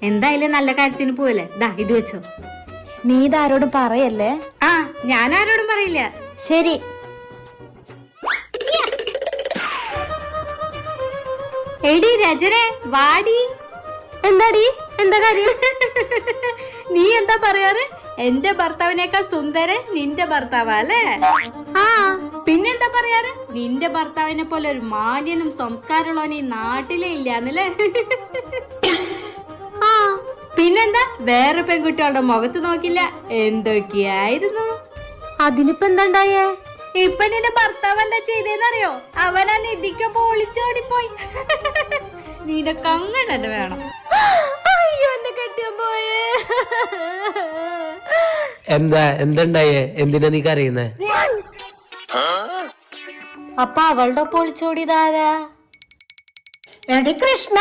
എന്തായാലും നല്ല കാര്യത്തിന് പോവല്ലേ, ദാ ഇത് വെച്ചോ. നീ ഇതാരോടും പറയല്ലേ. ആ, ഞാൻ ആരോടും പറയില്ല. ശരി. എടി രജനെ, വാടി. എന്താടി, എന്താ കാര്യം? നീ എന്താ പറയാറ്? എന്റെ ഭർത്താവിനേക്കാൾ സുന്ദരൻ നിന്റെ ഭർത്താവാ അല്ലേ? ആ, പിന്നെന്താ പറയാറ്? നിന്റെ ഭർത്താവിനെ പോലെ ഒരു മാന്യനും സംസ്കാരമുള്ളവനും ഈ നാട്ടിലേ ഇല്ലാന്നല്ലേ? ആ, പിന്നെന്താ? വേറെ പെൺകുട്ടികളുടെ മുഖത്ത് നോക്കില്ല, എന്തൊക്കെയായിരുന്നു? അതിനിപ്പോ എന്താണ്ടായേ? ഇപ്പൊ നിന്റെ ഭർത്താവ് എന്താ ചെയ്തേന്നറിയോ? അവനാ നിധിക്കൊപ്പം ഒളിച്ചോടിപ്പോയി. നിനക്ക് അങ്ങനെ വേണം. അയ്യോ, എന്നെ കെട്ടിയാൻ പോയേ. എന്താണ്ടായേ? എന്തിനാ നീ കരയുന്നേ? അപ്പൊ അവളുടെ ഒപ്പം ഒളിച്ചോടിയതാരാ? എടി കൃഷ്ണ,